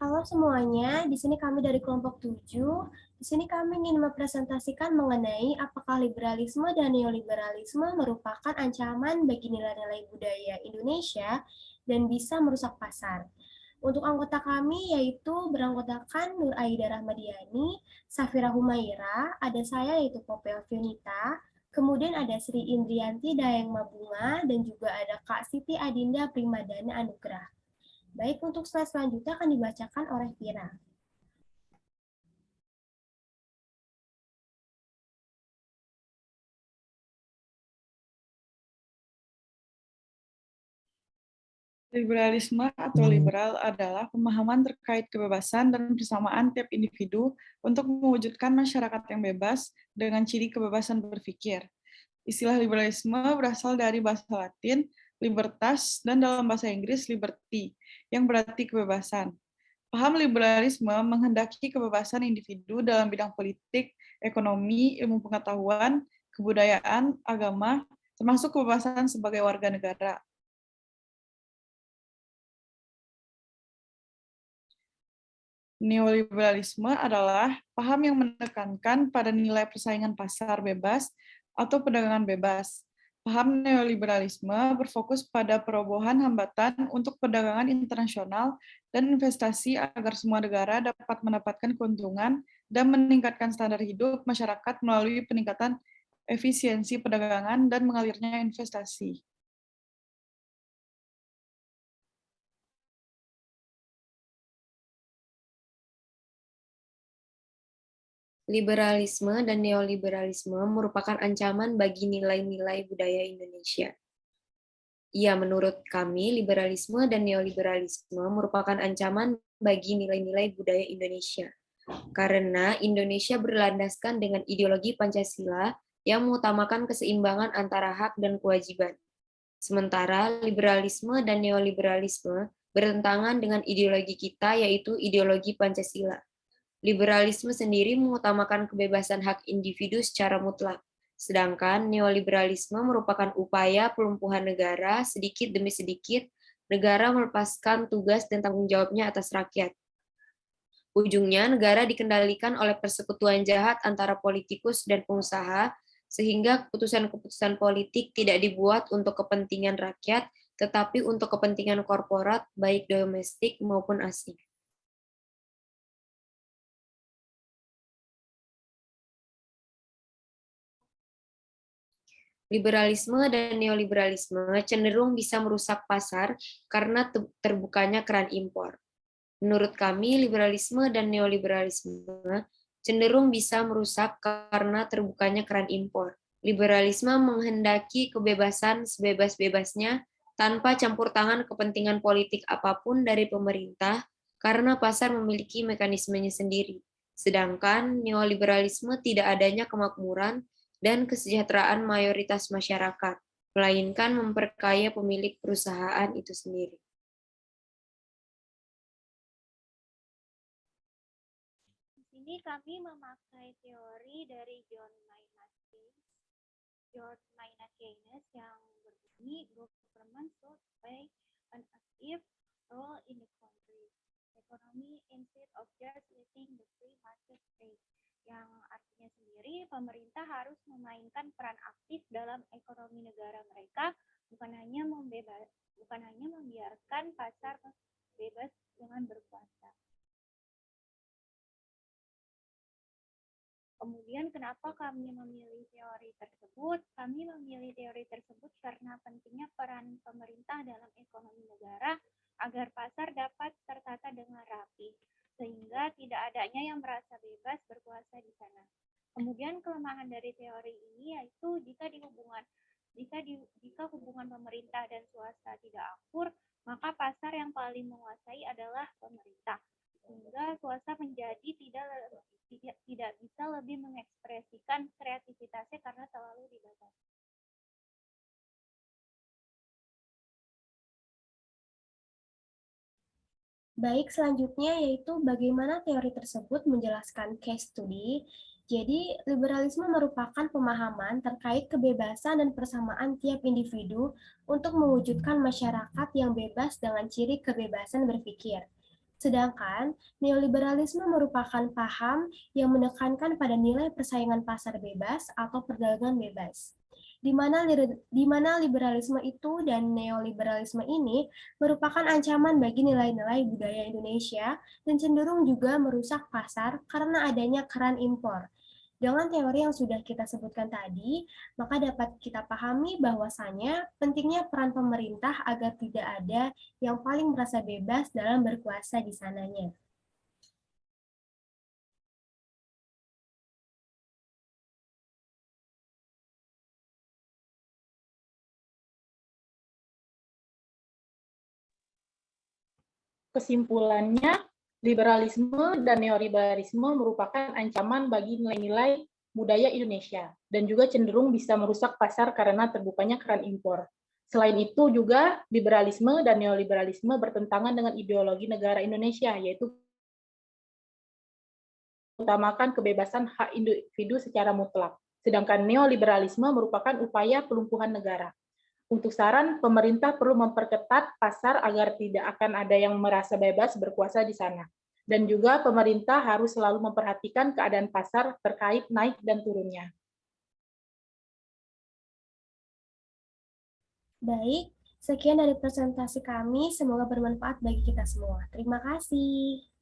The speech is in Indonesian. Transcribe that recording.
Halo semuanya, di sini kami dari kelompok 7. Di sini kami ingin mempresentasikan mengenai apakah liberalisme dan neoliberalisme merupakan ancaman bagi nilai-nilai budaya Indonesia dan bisa merusak pasar. Untuk anggota kami yaitu beranggotakan Nur Aida Rahmadiani, Safira Humaira, ada saya yaitu Popel Fionita, kemudian ada Sri Indrianti Dayang Mabunga, dan juga ada Kak Siti Adinda Primadana Anugrah. Baik, untuk slide selanjutnya akan dibacakan oleh Vira. Liberalisme atau liberal adalah pemahaman terkait kebebasan dan persamaan tiap individu untuk mewujudkan masyarakat yang bebas dengan ciri kebebasan berpikir. Istilah liberalisme berasal dari bahasa Latin, libertas, dan dalam bahasa Inggris, liberty, yang berarti kebebasan. Paham liberalisme menghendaki kebebasan individu dalam bidang politik, ekonomi, ilmu pengetahuan, kebudayaan, agama, termasuk kebebasan sebagai warga negara. Neoliberalisme adalah paham yang menekankan pada nilai persaingan pasar bebas atau perdagangan bebas. Paham neoliberalisme berfokus pada perobohan hambatan untuk perdagangan internasional dan investasi agar semua negara dapat mendapatkan keuntungan dan meningkatkan standar hidup masyarakat melalui peningkatan efisiensi perdagangan dan mengalirnya investasi. Liberalisme dan neoliberalisme merupakan ancaman bagi nilai-nilai budaya Indonesia. Ya, menurut kami, liberalisme dan neoliberalisme merupakan ancaman bagi nilai-nilai budaya Indonesia. Karena Indonesia berlandaskan dengan ideologi Pancasila yang mengutamakan keseimbangan antara hak dan kewajiban. Sementara liberalisme dan neoliberalisme bertentangan dengan ideologi kita, yaitu ideologi Pancasila. Liberalisme sendiri mengutamakan kebebasan hak individu secara mutlak, sedangkan neoliberalisme merupakan upaya pelumpuhan negara sedikit demi sedikit, negara melepaskan tugas dan tanggung jawabnya atas rakyat. Ujungnya, negara dikendalikan oleh persekutuan jahat antara politikus dan pengusaha, sehingga keputusan-keputusan politik tidak dibuat untuk kepentingan rakyat, tetapi untuk kepentingan korporat, baik domestik maupun asing. Liberalisme dan neoliberalisme cenderung bisa merusak pasar karena terbukanya keran impor. Menurut kami, liberalisme dan neoliberalisme cenderung bisa merusak karena terbukanya keran impor. Liberalisme menghendaki kebebasan sebebas-bebasnya tanpa campur tangan kepentingan politik apapun dari pemerintah karena pasar memiliki mekanismenya sendiri. Sedangkan neoliberalisme tidak adanya kemakmuran dan kesejahteraan mayoritas masyarakat, melainkan memperkaya pemilik perusahaan itu sendiri. Di sini kami memakai teori dari John Maynard Keynes yang berbunyi government should play an active role in the country economy instead of just letting the free market trade, yang artinya sendiri pemerintah harus memainkan peran aktif dalam ekonomi negara mereka, bukan hanya membiarkan pasar bebas dengan berkuasa. Kemudian kenapa kami memilih teori tersebut? Kami memilih teori tersebut karena pentingnya peran pemerintah dalam ekonomi negara agar pasar dapat tertata dengan rapi, sehingga tidak adanya yang merasa bebas berkuasa di sana. Kemudian kelemahan dari teori ini yaitu jika hubungan pemerintah dan swasta tidak akur, maka pasar yang paling menguasai adalah pemerintah, sehingga swasta menjadi tidak bisa lebih mengekspresikan kreativitasnya karena selalu dibatasi. Baik, selanjutnya yaitu bagaimana teori tersebut menjelaskan case study. Jadi, liberalisme merupakan pemahaman terkait kebebasan dan persamaan tiap individu untuk mewujudkan masyarakat yang bebas dengan ciri kebebasan berpikir. Sedangkan neoliberalisme merupakan paham yang menekankan pada nilai persaingan pasar bebas atau perdagangan bebas. Di mana liberalisme itu dan neoliberalisme ini merupakan ancaman bagi nilai-nilai budaya Indonesia dan cenderung juga merusak pasar karena adanya keran impor. Dengan teori yang sudah kita sebutkan tadi, maka dapat kita pahami bahwasannya pentingnya peran pemerintah agar tidak ada yang paling merasa bebas dalam berkuasa di sananya. Kesimpulannya, liberalisme dan neoliberalisme merupakan ancaman bagi nilai-nilai budaya Indonesia dan juga cenderung bisa merusak pasar karena terbukanya keran impor. Selain itu juga liberalisme dan neoliberalisme bertentangan dengan ideologi negara Indonesia, yaitu utamakan kebebasan hak individu secara mutlak. Sedangkan neoliberalisme merupakan upaya pelumpuhan negara. Untuk saran, pemerintah perlu memperketat pasar agar tidak akan ada yang merasa bebas berkuasa di sana. Dan juga pemerintah harus selalu memperhatikan keadaan pasar terkait naik dan turunnya. Baik, sekian dari presentasi kami. Semoga bermanfaat bagi kita semua. Terima kasih.